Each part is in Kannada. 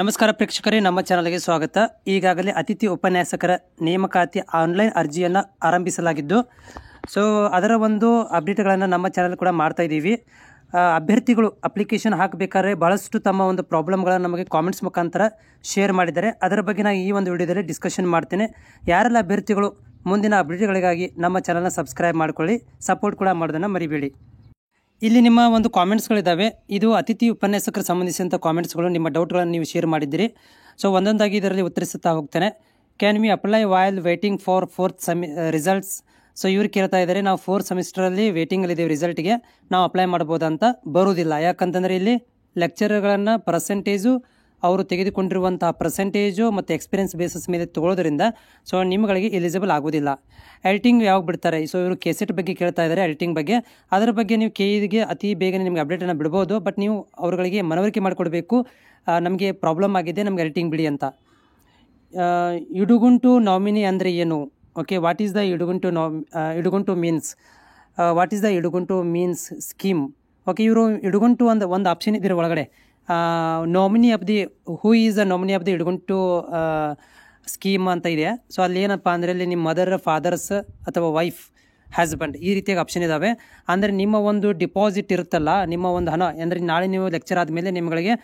ನಮಸ್ಕಾರ ಪ್ರೇಕ್ಷಕರೇ, ನಮ್ಮ ಚಾನಲ್ಗೆ ಸ್ವಾಗತ. ಈಗಾಗಲೇ ಅತಿಥಿ ಉಪನ್ಯಾಸಕರ ನೇಮಕಾತಿ ಆನ್ಲೈನ್ ಅರ್ಜಿಯನ್ನು ಆರಂಭಿಸಲಾಗಿದ್ದು, ಸೊ ಅದರ ಒಂದು ಅಪ್ಡೇಟ್ಗಳನ್ನು ನಮ್ಮ ಚಾನಲ್ ಕೂಡ ಮಾಡ್ತಾ ಇದ್ದೀವಿ. ಅಭ್ಯರ್ಥಿಗಳು ಅಪ್ಲಿಕೇಶನ್ ಹಾಕಬೇಕಾದ್ರೆ ಭಾಳಷ್ಟು ತಮ್ಮ ಒಂದು ಪ್ರಾಬ್ಲಮ್ಗಳನ್ನು ನಮಗೆ ಕಾಮೆಂಟ್ಸ್ ಮುಖಾಂತರ ಶೇರ್ ಮಾಡಿದ್ದಾರೆ. ಅದರ ಬಗ್ಗೆ ನಾನು ಈ ಒಂದು ವಿಡಿಯೋದಲ್ಲಿ ಡಿಸ್ಕಷನ್ ಮಾಡ್ತೇನೆ. ಯಾರೆಲ್ಲ ಅಭ್ಯರ್ಥಿಗಳು ಮುಂದಿನ ಅಪ್ಡೇಟ್ಗಳಿಗಾಗಿ ನಮ್ಮ ಚಾನಲ್ನ ಸಬ್ಸ್ಕ್ರೈಬ್ ಮಾಡ್ಕೊಳ್ಳಿ, ಸಪೋರ್ಟ್ ಕೂಡ ಮಾಡೋದನ್ನು ಮರಿಬೇಡಿ. ಇಲ್ಲಿ ನಿಮ್ಮ ಒಂದು ಕಾಮೆಂಟ್ಸ್ಗಳಿದ್ದಾವೆ. ಇದು ಅತಿಥಿ ಉಪನ್ಯಾಸಕರು ಸಂಬಂಧಿಸಿದಂಥ ಕಾಮೆಂಟ್ಸ್ಗಳು. ನಿಮ್ಮ ಡೌಟ್ಗಳನ್ನು ನೀವು ಶೇರ್ ಮಾಡಿದ್ದೀರಿ. ಸೊ ಒಂದೊಂದಾಗಿ ಇದರಲ್ಲಿ ಉತ್ತರಿಸುತ್ತಾ ಹೋಗ್ತೇನೆ. Can we apply while waiting for fourth results? So ಇವ್ರು ಕೇಳ್ತಾ ಇದ್ದಾರೆ, ನಾವು 4th ಸೆಮಿಸ್ಟರಲ್ಲಿ ವೇಟಿಂಗಲ್ಲಿದ್ದೇವೆ, ರಿಸಲ್ಟ್ಗೆ ನಾವು ಅಪ್ಲೈ ಮಾಡ್ಬೋದಂತ. ಬರುವುದಿಲ್ಲ. ಯಾಕಂತಂದರೆ ಇಲ್ಲಿ ಲೆಕ್ಚರ್ಗಳನ್ನು ಪರ್ಸೆಂಟೇಜು ಅವರು ತೆಗೆದುಕೊಂಡಿರುವಂಥ ಪರ್ಸೆಂಟೇಜು ಮತ್ತು ಎಕ್ಸ್ಪೀರಿಯನ್ಸ್ ಬೇಸಿಸ್ ಮೇಲೆ ತೊಗೊಳೋದ್ರಿಂದ ಸೊ ನಿಮ್ಗಳಿಗೆ ಎಲಿಜಿಬಲ್ ಆಗೋದಿಲ್ಲ. ಎಡಿಟಿಂಗ್ ಯಾವಾಗ ಬಿಡ್ತಾರೆ? ಸೊ ಇವರು ಕೆಸೆಟ್ ಬಗ್ಗೆ ಕೇಳ್ತಾ ಇದ್ದಾರೆ, ಎಡಿಟಿಂಗ್ ಬಗ್ಗೆ. ಅದರ ಬಗ್ಗೆ ನೀವು ಕೆಇಗೆ ಅತಿ ಬೇಗನೆ ನಿಮಗೆ ಅಪ್ಡೇಟನ್ನು ಬಿಡ್ಬೋದು. ಬಟ್ ನೀವು ಅವರುಗಳಿಗೆ ಮನವರಿಕೆ ಮಾಡಿಕೊಡ್ಬೇಕು, ನಮಗೆ ಪ್ರಾಬ್ಲಮ್ ಆಗಿದೆ, ನಮಗೆ ಎಡಿಟಿಂಗ್ ಬಿಡಿ ಅಂತ. ಇಡುಗುಂಟು ನಾಮಿನಿ ಅಂದರೆ ಏನು? ಓಕೆ, ವಾಟ್ ಈಸ್ ದ ಇಡುಗುಂಟು ಮೀನ್ಸ್? ವಾಟ್ ಈಸ್ ದ ಇಡುಗುಂಟು ಮೀನ್ಸ್ ಸ್ಕೀಮ್? ಓಕೆ, ಇವರು ಇಡುಗುಂಟು ಒಂದು ಆಪ್ಷನ್ ಇದ್ದೀರ ಒಳಗಡೆ. Nominee of the who is the nominee of the ಇಡುಗುಂಟು ಸ್ಕೀಮ್ ಅಂತ ಇದೆ. ಸೊ ಅಲ್ಲಿ ಏನಪ್ಪ ಅಂದರೆ ಅಲ್ಲಿ ನಿಮ್ಮ ಮದರ್, ಫಾದರ್ಸ್ ಅಥವಾ ವೈಫ್, ಹಸ್ಬೆಂಡ್ ಈ ರೀತಿಯಾಗಿ ಆಪ್ಷನ್ ಇದ್ದಾವೆ. ಅಂದರೆ ನಿಮ್ಮ ಒಂದು ಡಿಪಾಸಿಟ್ ಇರುತ್ತಲ್ಲ, ನಿಮ್ಮ ಒಂದು ಹಣ, ಅಂದರೆ ನಾಳೆ ನೀವು ಲೆಕ್ಚರ್ ಆದಮೇಲೆ ನಿಮಗೆ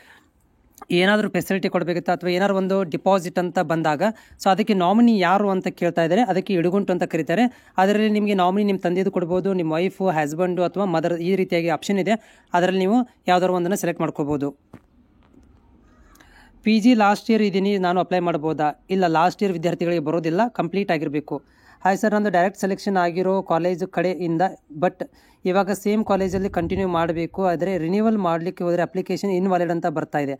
ಏನಾದರೂ ಫೆಸಿಲಿಟಿ ಕೊಡಬೇಕಿತ್ತು ಅಥವಾ ಏನಾದ್ರು ಒಂದು ಡಿಪಾಸಿಟ್ ಅಂತ ಬಂದಾಗ ಸೊ ಅದಕ್ಕೆ ನಾಮಿನಿ ಯಾರು ಅಂತ ಕೇಳ್ತಾ ಇದ್ದಾರೆ. ಅದಕ್ಕೆ ಇಡುಗುಂಟು ಅಂತ ಕರೀತಾರೆ. ಅದರಲ್ಲಿ ನಿಮಗೆ ನಾಮಿನಿ ನಿಮ್ಮ ತಂದೆದು ಕೊಡ್ಬೋದು, ನಿಮ್ಮ ವೈಫು, ಹಸ್ಬೆಂಡು ಅಥವಾ ಮದರ್, ಈ ರೀತಿಯಾಗಿ ಆಪ್ಷನ್ ಇದೆ. ಅದರಲ್ಲಿ ನೀವು ಯಾವುದಾದ್ರು ಒಂದನ್ನು ಸೆಲೆಕ್ಟ್ ಮಾಡ್ಕೋಬೋದು. PG ಲಾಸ್ಟ್ ಇಯರ್ ಇದ್ದೀನಿ, ನಾನು ಅಪ್ಲೈ ಮಾಡ್ಬೋದಾ? ಇಲ್ಲ, ಲಾಸ್ಟ್ ಇಯರ್ ವಿದ್ಯಾರ್ಥಿಗಳಿಗೆ ಬರೋದಿಲ್ಲ, ಕಂಪ್ಲೀಟ್ ಆಗಿರಬೇಕು. ಹಾಯ್ ಸರ್, ನಂದು ಡೈರೆಕ್ಟ್ ಸೆಲೆಕ್ಷನ್ ಆಗಿರೋ ಕಾಲೇಜ್ ಕಡೆಯಿಂದ, ಬಟ್ ಇವಾಗ ಸೇಮ್ ಕಾಲೇಜಲ್ಲಿ ಕಂಟಿನ್ಯೂ ಮಾಡಬೇಕು. ಆದರೆ ರಿನ್ಯೂವಲ್ ಮಾಡಲಿಕ್ಕೆ ಹೋದರೆ ಅಪ್ಲಿಕೇಶನ್ ಇನ್ವಾಲಿಡ್ ಅಂತ ಬರ್ತಾ ಇದೆ.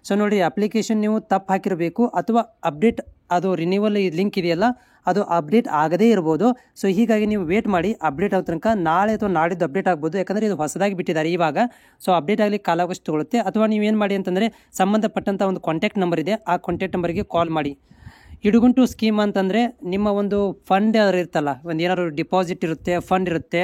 ಸೊ ನೋಡಿ, ಅಪ್ಲಿಕೇಶನ್ ನೀವು ತಪ್ಪು ಹಾಕಿರಬೇಕು ಅಥವಾ ಅಪ್ಡೇಟ್, ಅದು ರಿನ್ಯೂವಲ್ ಲಿಂಕ್ ಇದೆಯಲ್ಲ ಅದು ಅಪ್ಡೇಟ್ ಆಗದೇ ಇರ್ಬೋದು. ಸೊ ಹೀಗಾಗಿ ನೀವು ವೇಟ್ ಮಾಡಿ, ಅಪ್ಡೇಟ್ ಆಗೋ ತನಕ ನಾಳೆ ಅಥವಾ ನಾಡಿದ್ದು ಅಪ್ಡೇಟ್ ಆಗ್ಬೋದು. ಯಾಕಂದರೆ ಇದು ಹೊಸದಾಗಿ ಬಿಟ್ಟಿದ್ದಾರೆ ಇವಾಗ. ಸೊ ಅಪ್ಡೇಟ್ ಆಗಲಿಕ್ಕೆ ಕಾಲಾವಕಾಶ ತಗೊಳುತ್ತೆ. ಅಥವಾ ನೀವೇನು ಮಾಡಿ ಅಂತಂದರೆ ಸಂಬಂಧಪಟ್ಟಂಥ ಒಂದು ಕಾಂಟ್ಯಾಕ್ಟ್ ನಂಬರ್ ಇದೆ, ಆ ಕಾಂಟ್ಯಾಕ್ಟ್ ನಂಬರ್ಗೆ ಕಾಲ್ ಮಾಡಿ. ಇಡುಗುಂಟು ಸ್ಕೀಮ್ ಅಂತಂದರೆ ನಿಮ್ಮ ಒಂದು ಫಂಡ್ ಯಾರು ಇರ್ತಲ್ಲ, ಒಂದು ಏನಾದ್ರು ಡಿಪಾಸಿಟ್ ಇರುತ್ತೆ, ಫಂಡ್ ಇರುತ್ತೆ,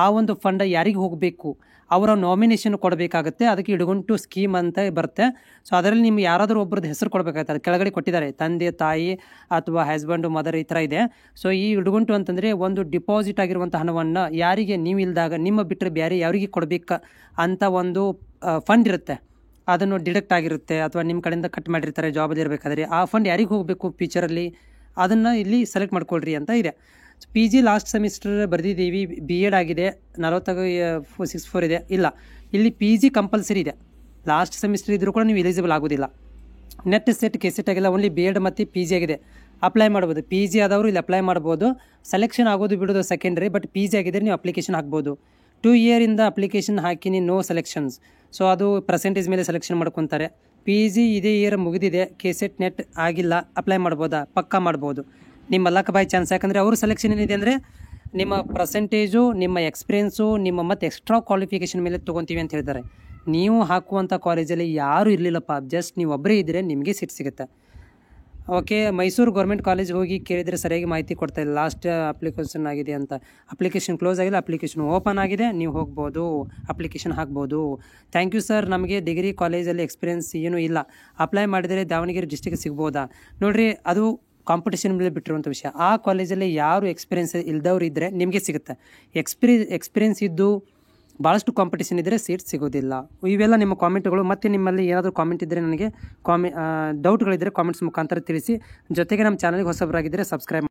ಆ ಒಂದು ಫಂಡ್ ಯಾರಿಗೆ ಹೋಗಬೇಕು ಅವರ ನಾಮಿನೇಷನ್ ಕೊಡಬೇಕಾಗುತ್ತೆ. ಅದಕ್ಕೆ ಇಡುಗುಂಟು ಸ್ಕೀಮ್ ಅಂತ ಬರುತ್ತೆ. ಸೊ ಅದರಲ್ಲಿ ನಿಮ್ಗೆ ಯಾರಾದರೂ ಒಬ್ಬರದ್ದು ಹೆಸರು ಕೊಡಬೇಕಾಗುತ್ತೆ. ಅದು ಕೆಳಗಡೆ ಕೊಟ್ಟಿದ್ದಾರೆ, ತಂದೆ, ತಾಯಿ ಅಥವಾ ಹಸ್ಬೆಂಡು, ಮದರ್, ಈ ಥರ ಇದೆ. ಸೊ ಈ ಇಡುಗುಂಟು ಅಂತಂದರೆ ಒಂದು ಡಿಪಾಸಿಟ್ ಆಗಿರುವಂಥ ಹಣವನ್ನು ಯಾರಿಗೆ ನೀವು ಇಲ್ದಾಗ ನಿಮ್ಮ ಬಿಟ್ಟರೆ ಬೇರೆ ಯಾರಿಗೆ ಕೊಡಬೇಕು ಅಂತ ಒಂದು ಫಂಡ್ ಇರುತ್ತೆ. ಅದನ್ನು ಡಿಡಕ್ಟ್ ಆಗಿರುತ್ತೆ ಅಥವಾ ನಿಮ್ಮ ಕಡೆಯಿಂದ ಕಟ್ ಮಾಡಿರ್ತಾರೆ ಜಾಬಲ್ಲಿ ಇರಬೇಕಾದ್ರೆ, ಆ ಫಂಡ್ ಯಾರಿಗೆ ಹೋಗಬೇಕು ಫ್ಯೂಚರಲ್ಲಿ ಅದನ್ನು ಇಲ್ಲಿ ಸೆಲೆಕ್ಟ್ ಮಾಡ್ಕೊಳ್ರಿ ಅಂತ ಇದೆ. PG ಲಾಸ್ಟ್ ಸೆಮಿಸ್ಟರ್ ಬರೆದಿದ್ದೀವಿ, BEd ಆಗಿದೆ, 64 ಇದೆ. ಇಲ್ಲ, ಇಲ್ಲಿ PG ಕಂಪಲ್ಸರಿ ಇದೆ. ಲಾಸ್ಟ್ ಸೆಮಿಸ್ಟರ್ ಇದ್ರೂ ಕೂಡ ನೀವು ಎಲಿಜಿಬಲ್ ಆಗೋದಿಲ್ಲ. ನೆಟ್ ಸೆಟ್ ಕೆಸೆಟ್ ಆಗಿಲ್ಲ, ಓನ್ಲಿ BEd ಮತ್ತು PG ಆಗಿದೆ, ಅಪ್ಲೈ ಮಾಡ್ಬೋದು. PG ಆದವರು ಇಲ್ಲಿ ಅಪ್ಲೈ ಮಾಡ್ಬೋದು. ಸೆಲೆಕ್ಷನ್ ಆಗೋದು ಬಿಡೋದು ಸೆಕೆಂಡ್ರಿ, ಬಟ್ PG ಆಗಿದ್ದರೆ ನೀವು ಅಪ್ಲಿಕೇಶನ್ ಹಾಕ್ಬೋದು. 2 ಇಯರಿಂದ ಅಪ್ಲಿಕೇಶನ್ ಹಾಕಿನಿ, ನೋ ಸೆಲೆಕ್ಷನ್ಸ್. ಸೊ ಅದು ಪರ್ಸೆಂಟೇಜ್ ಮೇಲೆ ಸೆಲೆಕ್ಷನ್ ಮಾಡ್ಕೊತಾರೆ. PG ಇದೇ ಇಯರ್ ಮುಗಿದಿದೆ, ಕೆಸೆಟ್ ನೆಟ್ ಆಗಿಲ್ಲ, ಅಪ್ಲೈ ಮಾಡ್ಬೋದಾ? ಪಕ್ಕಾ ಮಾಡ್ಬೋದು. ನಿಮ್ಮ ಲಕ್ ಬೈ ಚಾನ್ಸ್. ಯಾಕಂದರೆ ಅವರು ಸೆಲೆಕ್ಷನ್ ಏನಿದೆ ಅಂದರೆ ನಿಮ್ಮ ಪರ್ಸೆಂಟೇಜು, ನಿಮ್ಮ ಎಕ್ಸ್ಪೀರಿಯೆನ್ಸು, ನಿಮ್ಮ ಮತ್ತು ಎಕ್ಸ್ಟ್ರಾ ಕ್ವಾಲಿಫಿಕೇಷನ್ ಮೇಲೆ ತೊಗೊತೀವಿ ಅಂತ ಹೇಳ್ತಾರೆ. ನೀವು ಹಾಕುವಂಥ ಕಾಲೇಜಲ್ಲಿ ಯಾರೂ ಇರಲಿಲ್ಲಪ್ಪ, ಜಸ್ಟ್ ನೀವು ಒಬ್ಬರೇ ಇದ್ದರೆ ನಿಮಗೆ ಸೀಟ್ ಸಿಗುತ್ತೆ. ಓಕೆ, ಮೈಸೂರು ಗೌರ್ಮೆಂಟ್ ಕಾಲೇಜ್ ಹೋಗಿ ಕೇಳಿದರೆ ಸರಿಯಾಗಿ ಮಾಹಿತಿ ಕೊಡ್ತಾ ಇಲ್ಲ, ಲಾಸ್ಟ್ ಅಪ್ಲಿಕೇಶನ್ ಆಗಿದೆ ಅಂತ. ಅಪ್ಲಿಕೇಶನ್ ಕ್ಲೋಸ್ ಆಗಿಲ್ಲ, ಅಪ್ಲಿಕೇಶನ್ ಓಪನ್ ಆಗಿದೆ, ನೀವು ಹೋಗ್ಬೋದು, ಅಪ್ಲಿಕೇಶನ್ ಹಾಕ್ಬೋದು. ಥ್ಯಾಂಕ್ ಯು ಸರ್, ನಮಗೆ ಡಿಗ್ರಿ ಕಾಲೇಜಲ್ಲಿ ಎಕ್ಸ್ಪೀರಿಯೆನ್ಸ್ ಏನೂ ಇಲ್ಲ, ಅಪ್ಲೈ ಮಾಡಿದರೆ ದಾವಣಗೆರೆ ಡಿಸ್ಟಿಕ್ ಸಿಗ್ಬೋದಾ? ನೋಡಿರಿ, ಅದು ಕಾಂಪಿಟೇಷನ್ ಮೇಲೆ ಬಿಟ್ಟಿರುವಂಥ ವಿಷಯ. ಆ ಕಾಲೇಜಲ್ಲಿ ಯಾರು ಎಕ್ಸ್ಪೀರಿಯೆನ್ಸ್ ಇಲ್ದವ್ರು ಇದ್ದರೆ ನಿಮಗೆ ಸಿಗುತ್ತೆ. ಎಕ್ಸ್ಪೀರಿಯೆನ್ಸ್ ಇದ್ದು ಭಾಳಷ್ಟು ಕಾಂಪಿಟೇಷನ್ ಇದ್ದರೆ ಸೀಟ್ ಸಿಗೋದಿಲ್ಲ. ಇವೆಲ್ಲ ನಿಮ್ಮ ಕಾಮೆಂಟ್ಗಳು. ಮತ್ತು ನಿಮ್ಮಲ್ಲಿ ಏನಾದರೂ ಕಾಮೆಂಟ್ ಇದ್ದರೆ ನನಗೆ ಡೌಟ್ಗಳಿದ್ದರೆ ಕಾಮೆಂಟ್ಸ್ ಮುಖಾಂತರ ತಿಳಿಸಿ. ಜೊತೆಗೆ ನಮ್ಮ ಚಾನಲ್ಗೆ ಹೊಸಬರಾಗಿದ್ದರೆ ಸಬ್ಸ್ಕ್ರೈಬ್